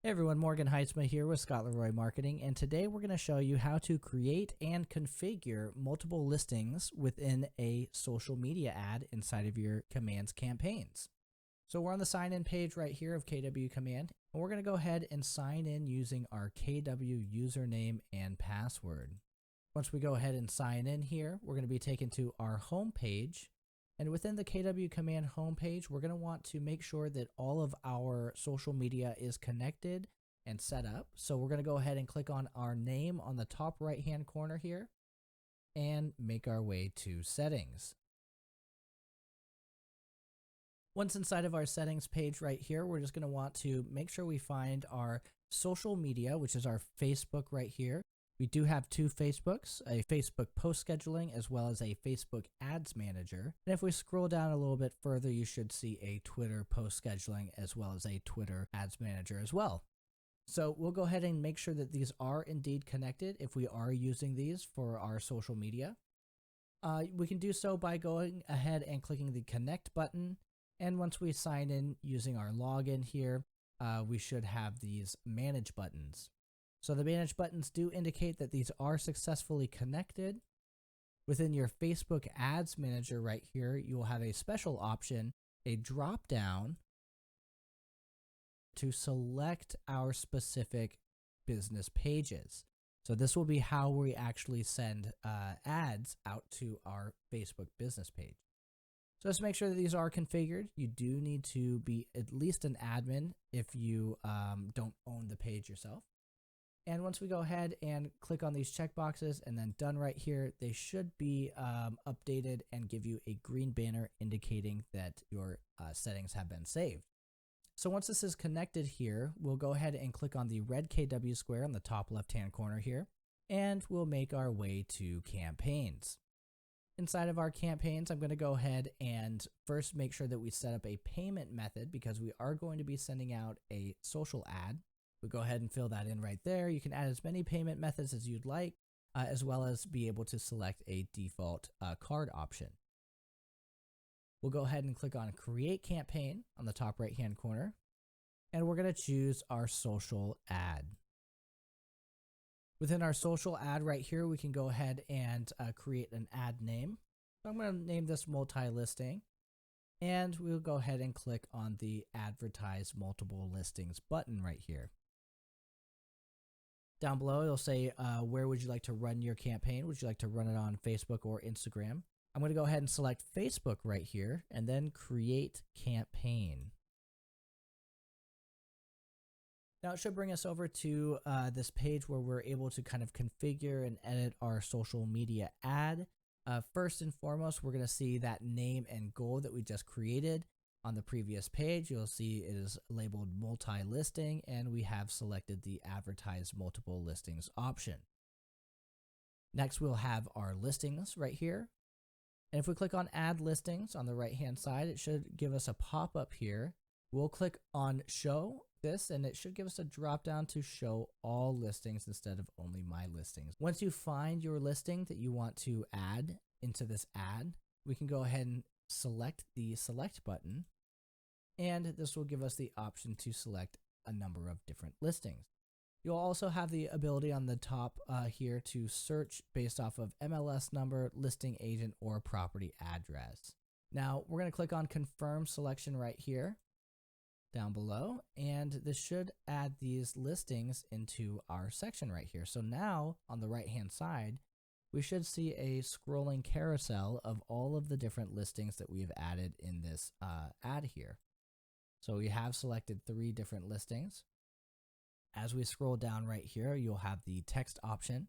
Hey everyone, Morgan Heitzma here with Scott Leroy Marketing, and today we're going to show you how to create and configure multiple listings within a social media ad inside of your Commands campaigns. So we're on the sign in page right here of KW Command, and we're going to go ahead and sign in using our KW username and password. Once we go ahead and sign in here, we're going to be taken to our home page. And within the KW Command homepage, we're going to want to make sure that all of our social media is connected and set up. So we're going to go ahead and click on our name on the top right-hand corner here and make our way to settings. Once inside of our settings page right here, we're just going to want to make sure we find our social media, which is our Facebook right here. We do have two Facebooks, a Facebook post scheduling as well as a Facebook ads manager. And if we scroll down a little bit further, you should see a Twitter post scheduling as well as a Twitter ads manager as well. So we'll go ahead and make sure that these are indeed connected if we are using these for our social media. We can do so by going ahead and clicking the connect button. And once we sign in using our login here, we should have these manage buttons. So the manage buttons do indicate that these are successfully connected. Within your Facebook Ads Manager right here, you will have a special option, a drop down to select our specific business pages. So this will be how we actually send ads out to our Facebook business page. So just make sure that these are configured. You do need to be at least an admin if you don't own the page yourself. And once we go ahead and click on these checkboxes and then done right here, they should be updated and give you a green banner indicating that your settings have been saved. So once this is connected here, we'll go ahead and click on the red KW square on the top left-hand corner here, and we'll make our way to campaigns. Inside of our campaigns, I'm going to go ahead and first make sure that we set up a payment method because we are going to be sending out a social ad. We'll go ahead and fill that in right there. You can add as many payment methods as you'd like, as well as be able to select a default card option. We'll go ahead and click on Create Campaign on the top right-hand corner, and we're going to choose our social ad. Within our social ad right here, we can go ahead and create an ad name. So I'm going to name this multi-listing, and we'll go ahead and click on the Advertise Multiple Listings button right here. Down below, it'll say, where would you like to run your campaign? Would you like to run it on Facebook or Instagram? I'm going to go ahead and select Facebook right here and then create campaign. Now it should bring us over to this page where we're able to kind of configure and edit our social media ad. First and foremost, we're going to see that name and goal that we just created. On the previous page, you'll see it is labeled multi-listing, and we have selected the Advertise Multiple Listings option. Next, we'll have our listings right here. And if we click on Add Listings on the right-hand side, it should give us a pop-up here. We'll click on Show this, and it should give us a drop-down to show all listings instead of only my listings. Once you find your listing that you want to add into this ad, we can go ahead and select the Select button, and this will give us the option to select a number of different listings. You'll also have the ability on the top here to search based off of MLS number, listing agent, or property address. Now we're going to click on Confirm Selection right here down below, and this should add these listings into our section right here. So now on the right hand side, we should see a scrolling carousel of all of the different listings that we have added in this ad here. So we have selected 3 different listings. As we scroll down right here, you'll have the text option.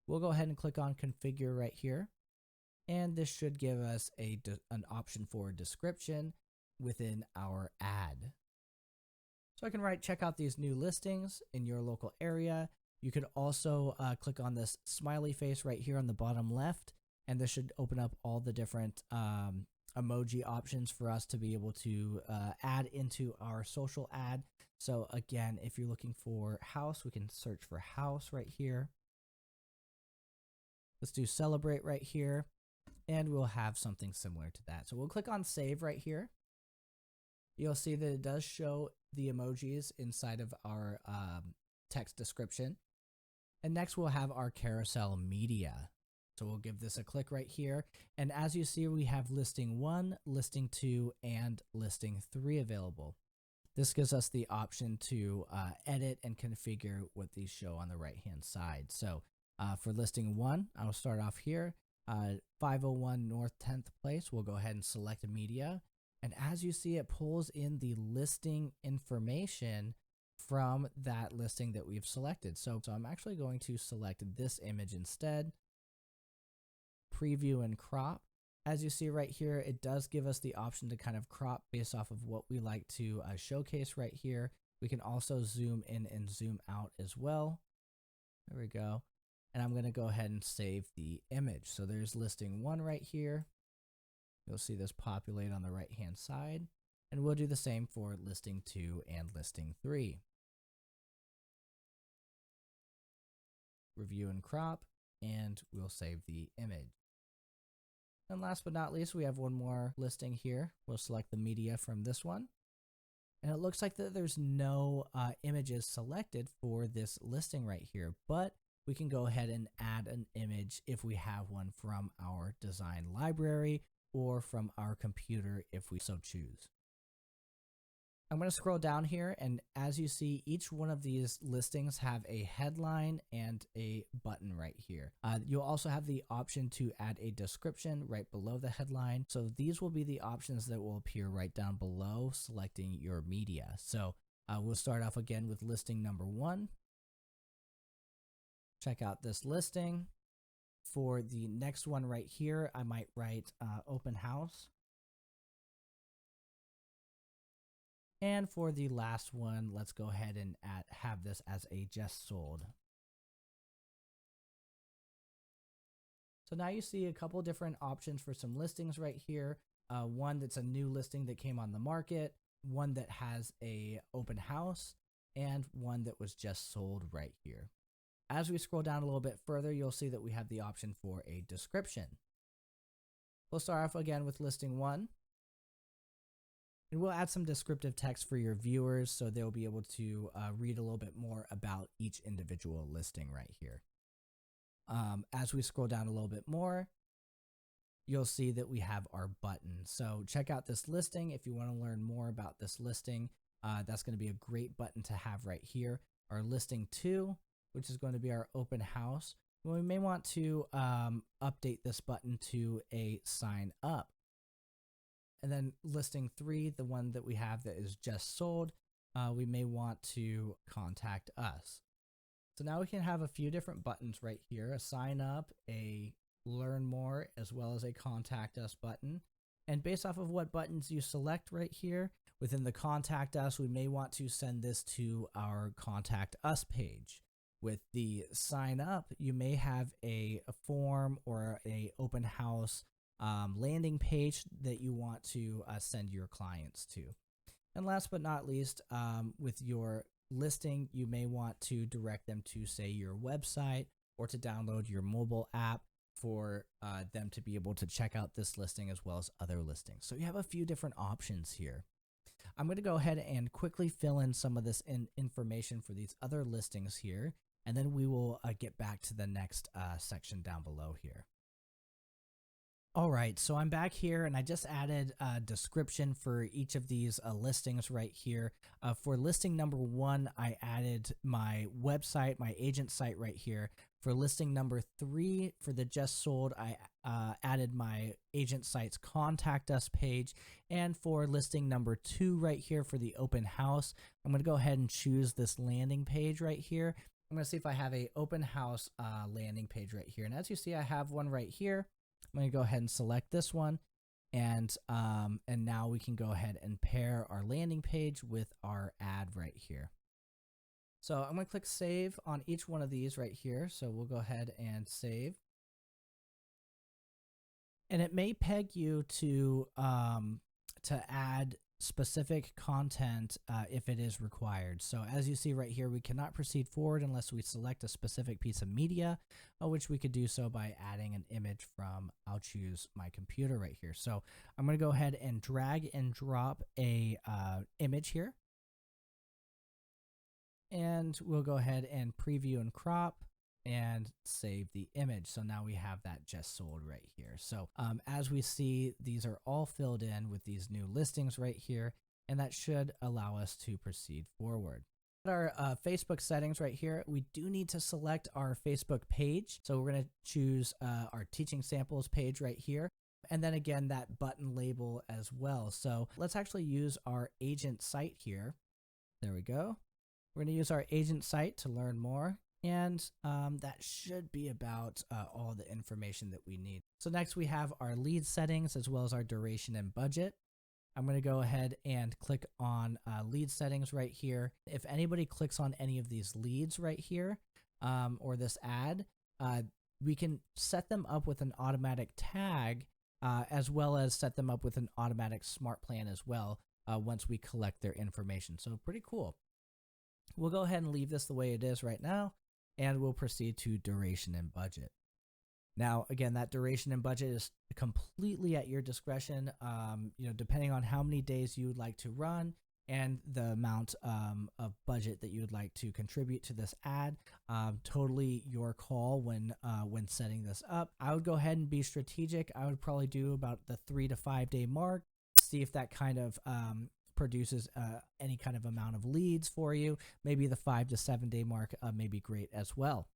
We'll go ahead and click on Configure right here, and this should give us an option for description within our ad. So I can check out these new listings in your local area. You could also click on this smiley face right here on the bottom left, and this should open up all the different emoji options for us to be able to add into our social ad. So again, if you're looking for house, we can search for house right here. Let's do celebrate right here, and we'll have something similar to that. So we'll click on save right here. You'll see that it does show the emojis inside of our text description. And next we'll have our carousel media. So we'll give this a click right here. And as you see, we have listing 1, listing 2, and listing 3 available. This gives us the option to edit and configure what these show on the right-hand side. So for listing 1, I'll start off here. 501 North 10th Place, we'll go ahead and select media. And as you see, it pulls in the listing information from that listing that we've selected. So I'm actually going to select this image instead. Preview and crop. As you see right here, it does give us the option to kind of crop based off of what we like to showcase right here. We can also zoom in and zoom out as well. There we go. And I'm going to go ahead and save the image. So there's listing 1 right here. You'll see this populate on the right hand side. And we'll do the same for listing 2 and listing 3. Review and crop, and we'll save the image. And last but not least, we have one more listing here. We'll select the media from this one. And it looks like that there's no images selected for this listing right here, but we can go ahead and add an image if we have one from our design library or from our computer if we so choose. I'm going to scroll down here, and as you see, each one of these listings have a headline and a button right here. You'll also have the option to add a description right below the headline. So these will be the options that will appear right down below selecting your media. So we'll start off again with listing number 1. Check out this listing. For the next one right here, I might write open house. And for the last one, let's go ahead and have this as a just sold. So now you see a couple different options for some listings right here. One that's a new listing that came on the market, one that has a open house, and one that was just sold right here. As we scroll down a little bit further, you'll see that we have the option for a description. We'll start off again with listing 1. And we'll add some descriptive text for your viewers so they'll be able to read a little bit more about each individual listing right here. As we scroll down a little bit more, you'll see that we have our button. So check out this listing. If you want to learn more about this listing, that's going to be a great button to have right here. Our listing 2, which is going to be our open house. We may want to update this button to a sign up. And then listing 3, the one that we have that is just sold, we may want to contact us. So now we can have a few different buttons right here, a sign up, a learn more, as well as a contact us button. And based off of what buttons you select right here, within the contact us, we may want to send this to our contact us page. With the sign up, you may have a form or a open house landing page that you want to send your clients to. And last but not least, with your listing, you may want to direct them to, say, your website or to download your mobile app for them to be able to check out this listing as well as other listings. So you have a few different options here. I'm going to go ahead and quickly fill in some of this information for these other listings here, and then we will get back to the next section down below here. All right, so I'm back here and I just added a description for each of these listings right here. For listing number 1, I added my website, my agent site right here. For listing number 3, for the just sold, I added my agent site's contact us page. And for listing number 2 right here for the open house, I'm going to go ahead and choose this landing page right here. I'm going to see if I have a open house landing page right here. And as you see, I have one right here. I'm going to go ahead and select this one, and now we can go ahead and pair our landing page with our ad right here. So I'm going to click save on each one of these right here. So we'll go ahead and save. And it may peg you to add specific content if it is required. So as you see right here, we cannot proceed forward unless we select a specific piece of media, which we could do so by adding an image from, I'll choose my computer right here. So I'm going to go ahead and drag and drop a image here. And we'll go ahead and preview and crop and save the image. So now we have that just sold right here. So as we see, these are all filled in with these new listings right here, and that should allow us to proceed forward. Our Facebook settings right here, we do need to select our Facebook page. So we're going to choose our teaching samples page right here. And then again, that button label as well. So let's actually use our agent site here. There we go. We're going to use our agent site to learn more. And that should be about all the information that we need. So next we have our lead settings as well as our duration and budget. I'm going to go ahead and click on lead settings right here. If anybody clicks on any of these leads right here or this ad, we can set them up with an automatic tag as well as set them up with an automatic smart plan as well once we collect their information. So pretty cool. We'll go ahead and leave this the way it is right now, and we'll proceed to duration and budget. Now, again, that duration and budget is completely at your discretion, depending on how many days you would like to run and the amount of budget that you would like to contribute to this ad. Totally your call when setting this up. I would go ahead and be strategic. I would probably do about the 3 to 5 day mark, see if that kind of produces any kind of amount of leads for you. Maybe the 5 to 7 day mark may be great as well.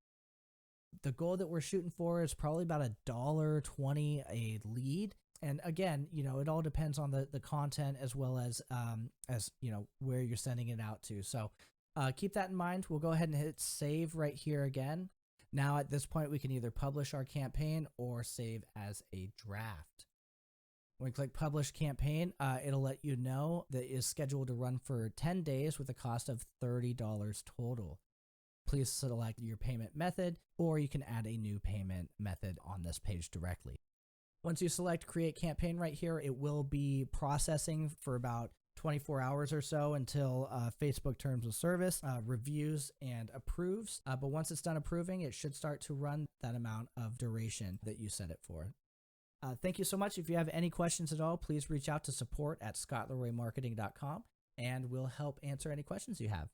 The goal that we're shooting for is probably about $1.20 a lead. And again, it all depends on the content as well as where you're sending it out to. So keep that in mind. We'll go ahead and hit save right here again. Now at this point, we can either publish our campaign or save as a draft. When we click publish campaign, it'll let you know that it is scheduled to run for 10 days with a cost of $30 total. Please select your payment method, or you can add a new payment method on this page directly. Once you select create campaign right here, it will be processing for about 24 hours or so until Facebook terms of service reviews and approves. But once it's done approving, it should start to run that amount of duration that you set it for. Thank you so much. If you have any questions at all, please reach out to support@scottleroymarketing.com, and we'll help answer any questions you have.